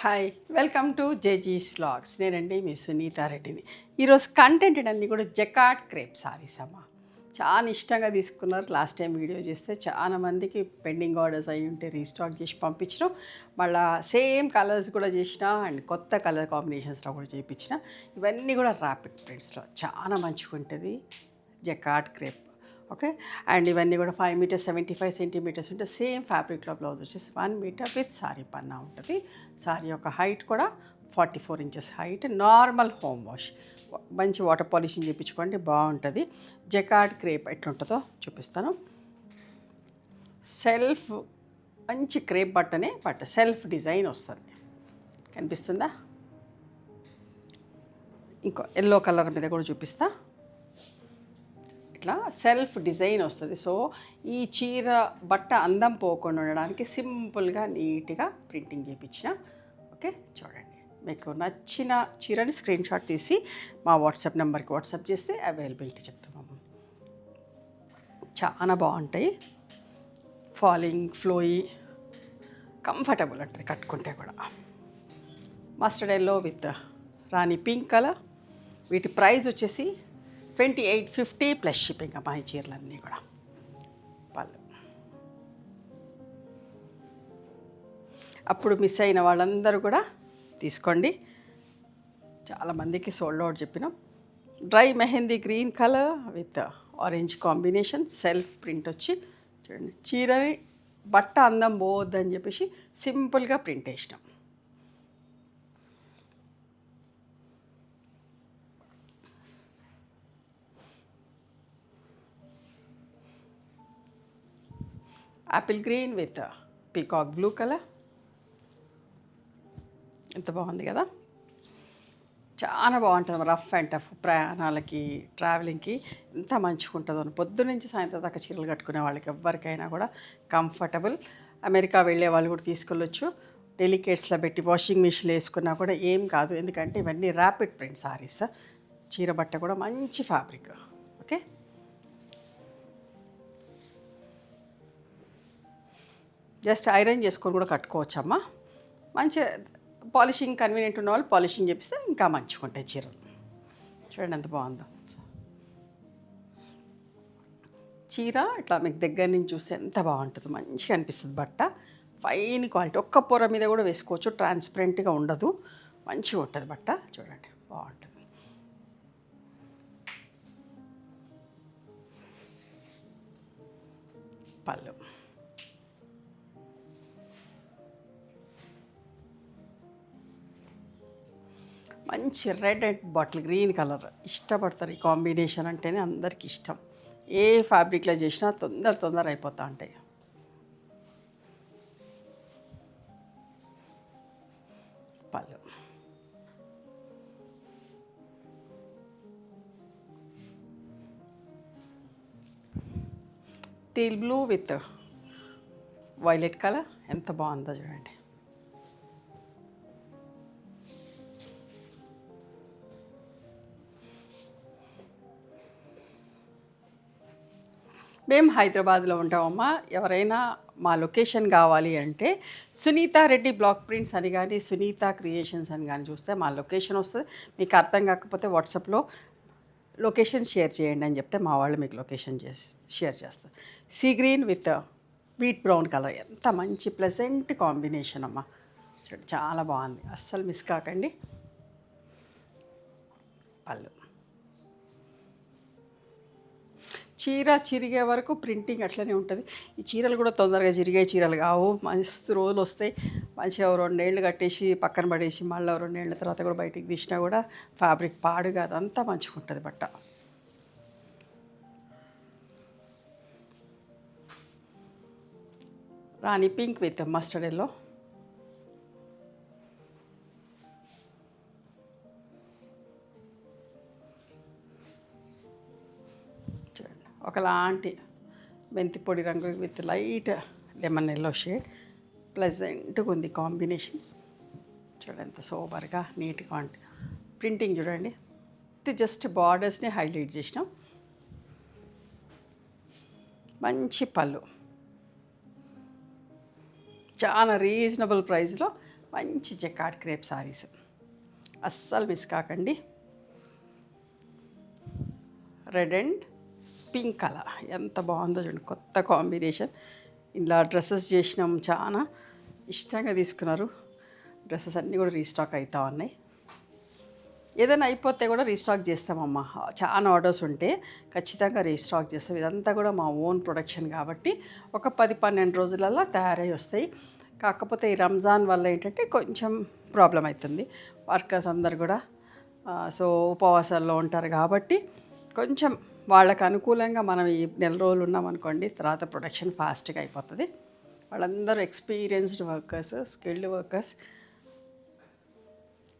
Hi welcome to జేజీస్ vlogs. నేనండి మీ సునీతా రెడ్డిని. ఈరోజు కంటెంట్ అన్నీ కూడా జకార్డ్ క్రేప్ సారీస్ అమ్మ. చాలా ఇష్టంగా తీసుకున్నారు. లాస్ట్ టైం వీడియో చేస్తే చాలా మందికి పెండింగ్ ఆర్డర్స్ అయ్యి ఉంటే రీస్టాక్ చేసి పంపించడం, మళ్ళీ సేమ్ కలర్స్ కూడా చేసిన అండ్ కొత్త కలర్ కాంబినేషన్స్లో కూడా చేయించిన. ఇవన్నీ కూడా ర్యాపిడ్ ప్రింట్స్లో చాలా మంచిగా ఉంటుంది జకార్డ్ క్రేప్. ఓకే, అండ్ ఇవన్నీ కూడా 5 మీటర్స్ 75 సెంటీమీటర్స్ ఉంటే సేమ్ ఫ్యాబ్రిక్లో బ్లౌజ్ వచ్చేసి 1 మీటర్ విత్ సారీ పన్నా ఉంటుంది. సారీ యొక్క హైట్ కూడా 44 inches height. Normal home wash, మంచి వాటర్ పాలిషింగ్ చేయించుకోండి, బాగుంటుంది. జకార్డ్ క్రేప్ ఎట్లుంటుందో చూపిస్తాను. సెల్ఫ్ మంచి క్రేప్ బట్టనే, బట్ సెల్ఫ్ డిజైన్ వస్తుంది. కనిపిస్తుందా? ఇంకో ఎల్లో కలర్ మీద కూడా చూపిస్తా. ఇట్లా సెల్ఫ్ డిజైన్ వస్తుంది. సో ఈ చీర బట్ట అందం పోకుండా ఉండడానికి సింపుల్గా నీట్గా ప్రింటింగ్ చేయించిన. ఓకే, చూడండి. మీకు నచ్చిన చీరని స్క్రీన్ షాట్ తీసి మా వాట్సాప్ నెంబర్కి వాట్సాప్ చేస్తే అవైలబిలిటీ చెప్తాము. చాలా బాగుంటాయి. ఫాలింగ్, ఫ్లోయి, కంఫర్టబుల్ ఉంటుంది కట్టుకుంటే కూడా. Mustard yellow with Rani pink colour. వీటి ప్రైస్ వచ్చేసి 2850 ప్లస్ షిప్పింగ్ అమ్మా. ఈ చీరలన్నీ కూడా పళ్ళు. అప్పుడు మిస్ అయిన వాళ్ళందరూ కూడా తీసుకోండి. చాలామందికి సోల్డ్ అవుట్ చెప్పినాం. Dry mehndi green colour with orange combination, self print వచ్చి చూడండి. చీరని బట్ట అందం పోవద్దని చెప్పేసి సింపుల్గా ప్రింట్ వేసినాం. Apple green with peacock blue colour. ఎంత బాగుంది కదా, చాలా బాగుంటుంది. రఫ్ అండ్ టఫ్ ప్రయాణాలకి, ట్రావెలింగ్కి ఎంత మంచిగా ఉంటుందో. పొద్దు నుంచి సాయంత్రం దాకా చీరలు కట్టుకునే వాళ్ళకి ఎవరికైనా కూడా కంఫర్టబుల్. అమెరికా వెళ్ళే వాళ్ళు కూడా తీసుకెళ్ళొచ్చు. డెలికేట్స్లో పెట్టి వాషింగ్ మిషన్లో వేసుకున్నా కూడా ఏం కాదు, ఎందుకంటే ఇవన్నీ ర్యాపిడ్ ప్రింట్ సారీస్. చీర బట్ట కూడా మంచి ఫ్యాబ్రిక్. ఓకే, జస్ట్ ఐరన్ చేసుకొని కూడా కట్టుకోవచ్చమ్మా. మంచి పాలిషింగ్ కన్వీనియంట్ ఉన్న వాళ్ళు పాలిషింగ్ చేపిస్తే ఇంకా మంచిగా ఉంటాయి చీరలు. చూడండి ఎంత బాగుందో చీర. ఇట్లా మీకు దగ్గర నుంచి చూస్తే ఎంత బాగుంటుంది, మంచిగా అనిపిస్తుంది బట్ట. ఫైన్ క్వాలిటీ, ఒక్క పొర మీద కూడా వేసుకోవచ్చు, ట్రాన్స్పరెంట్గా ఉండదు, మంచిగా ఉంటుంది బట్ట. చూడండి బాగుంటుంది. పళ్ళు. మంచి red and bottle green colour ఇష్టపడతారు. ఈ కాంబినేషన్ అంటేనే అందరికి ఇష్టం. ఏ ఫ్యాబ్రిక్లో చేసినా తొందర అయిపోతూ ఉంటాయి. పళ్ళు. Teal blue with violet colour ఎంత బాగుందో చూడండి. మేము హైదరాబాద్లో ఉంటామమ్మా. ఎవరైనా మా లొకేషన్ కావాలి అంటే సునీతా రెడ్డి బ్లాక్ ప్రింట్స్ అని కానీ, సునీత క్రియేషన్స్ అని కానీ చూస్తే మా లొకేషన్ వస్తుంది. మీకు అర్థం కాకపోతే వాట్సాప్లో లొకేషన్ షేర్ చేయండి అని చెప్తే మా వాళ్ళు మీకు లొకేషన్ షేర్ చేస్తారు. Sea green with wheat brown colour ఎంత మంచి ప్లెజెంట్ కాంబినేషన్ అమ్మా. చాలా బాగుంది, అస్సలు మిస్ కాకండి. పళ్ళు. చీర చిరిగే వరకు ప్రింటింగ్ అట్లనే ఉంటుంది. ఈ చీరలు కూడా తొందరగా చిరిగే చీరలు కావు, మస్తు రోజులు వస్తాయి. మంచిగా 2 ఏళ్ళు కట్టేసి పక్కన పడేసి మళ్ళీ 2 ఏళ్ళ తర్వాత కూడా బయటికి తీసినా కూడా ఫ్యాబ్రిక్ పాడు కాదు, అంతా మంచిగా ఉంటుంది బట్ట. రాణి పింక్ విత్ మస్టర్డ్ ఎల్లో. ఒకలాంటి మెంతి పొడి రంగు with light lemon yellow shade. ప్లెజెంట్గా ఉంది కాంబినేషన్. చూడండి ఎంత సోబర్గా నీట్గా ఉంటుంది. ప్రింటింగ్ చూడండి, జస్ట్ బార్డర్స్ని హైలైట్ చేసినాం. మంచి పళ్ళు, చాలా రీజనబుల్ ప్రైస్లో మంచి జకార్డ్ క్రేప్ సారీస్ అస్సలు మిస్ కాకండి. రెడ్ అండ్ పింక్ కలర్ ఎంత బాగుందో చూడండి, కొత్త కాంబినేషన్. ఇలా డ్రెస్సెస్ చేసినాం, చాలా ఇష్టంగా తీసుకున్నారు. డ్రెస్సెస్ అన్నీ కూడా రీస్టాక్ అవుతా ఉన్నాయి. ఏదైనా అయిపోతే కూడా రీస్టాక్ చేస్తామమ్మా. చాలా ఆర్డర్స్ ఉంటే ఖచ్చితంగా రీస్టాక్ చేస్తాం. ఇదంతా కూడా మా ఓన్ ప్రొడక్షన్ కాబట్టి ఒక 10-12 రోజులలో తయారై వస్తాయి. కాకపోతే ఈ రంజాన్ వల్ల ఏంటంటే కొంచెం ప్రాబ్లం అవుతుంది. వర్కర్స్ అందరు కూడా సో ఉపవాసాల్లో ఉంటారు కాబట్టి కొంచెం వాళ్ళకు అనుకూలంగా మనం ఈ నెల రోజులు ఉన్నామనుకోండి, తర్వాత ప్రొడక్షన్ ఫాస్ట్గా అయిపోతుంది. వాళ్ళందరూ ఎక్స్పీరియన్స్డ్ వర్కర్స్, స్కిల్డ్ వర్కర్స్.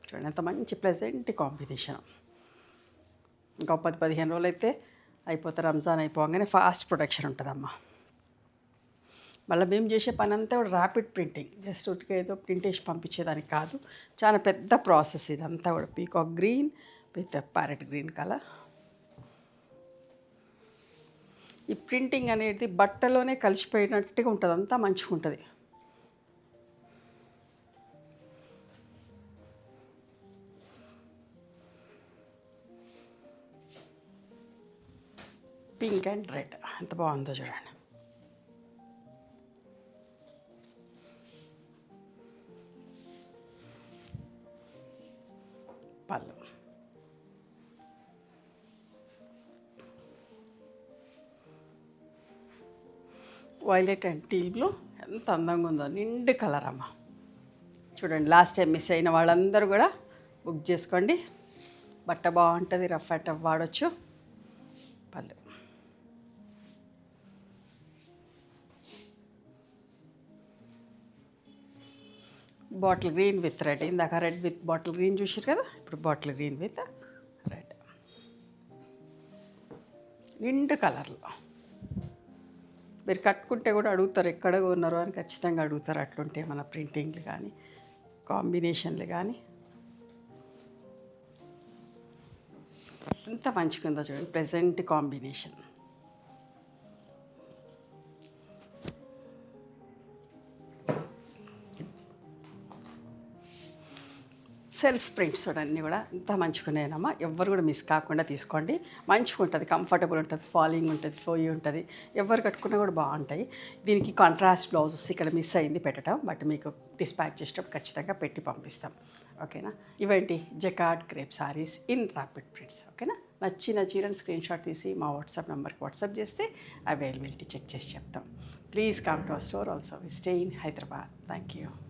చూడండి ఎంత మంచి ప్లెజెంట్ కాంబినేషన్. ఇంకా 10-15 రోజులు అయితే అయిపోతే రంజాన్ అయిపోగానే ఫాస్ట్ ప్రొడక్షన్ ఉంటుందమ్మా. మళ్ళీ మేము చేసే పని అంతా కూడా ర్యాపిడ్ ప్రింటింగ్, జస్ట్ ఉట్టిగా ఏదో ప్రింట్ వేసి పంపించేదానికి కాదు, చాలా పెద్ద ప్రాసెస్ ఇదంతా కూడా. Peacock green with parrot green colour. ఈ ప్రింటింగ్ అనేది బట్టలోనే కలిసిపోయినట్టుగా ఉంటుంది, అంతా మంచిగా ఉంటుంది. పింక్ అండ్ రెడ్ ఎంత బాగుందో చూడండి. పళ్ళు వైలెట్ అండ్ టీల్ బ్లూ ఎంత అందంగా ఉందో, నిండు కలర్ అమ్మ. చూడండి లాస్ట్ టైం మిస్ అయిన వాళ్ళందరూ కూడా బుక్ చేసుకోండి. బట్ట బాగుంటుంది, రఫ్ అండ్ టఫ్ వాడచ్చు. పళ్ళు బాటిల్ గ్రీన్ విత్ రెడ్. ఇందాక రెడ్ విత్ బాటిల్ గ్రీన్ చూసారు కదా, ఇప్పుడు బాటిల్ గ్రీన్ విత్ రెడ్. నిండు కలర్లో మీరు కట్టుకుంటే కూడా అడుగుతారు ఎక్కడ ఉన్నారు అని, ఖచ్చితంగా అడుగుతారు. అట్లుంటే మన ప్రింటింగ్లు కానీ కాంబినేషన్లు కానీ ఎంత మంచిగా ఉందో చూడండి, ప్రెజెంట్ కాంబినేషన్. సెల్ఫ్ ప్రింట్స్ అన్నీ కూడా ఎంత మంచిగున్నాయనమ్మా. ఎవ్వరు కూడా మిస్ కాకుండా తీసుకోండి. మంచిగా ఉంటుంది, కంఫర్టబుల్ ఉంటుంది, ఫాలింగ్ ఉంటుంది, ఫ్లోయి ఉంటుంది. ఎవరు కట్టుకున్నా కూడా బాగుంటాయి. దీనికి కాంట్రాస్ట్ బ్లౌజ్ వస్తే ఇక్కడ మిస్ అయింది పెట్టడం, బట్ మీకు డిస్పాచ్ చేసేటప్పుడు ఖచ్చితంగా పెట్టి పంపిస్తాం. ఓకేనా. ఇవేంటి jacquard crepe saris in rapid prints. ఓకేనా. నచ్చిన చీరని స్క్రీన్ షాట్ తీసి మా వాట్సాప్ నెంబర్కి వాట్సాప్ చేస్తే అవైలబిలిటీ చెక్ చేసి చెప్తాం. Please come to our store also. We stay in Hyderabad. Thank you.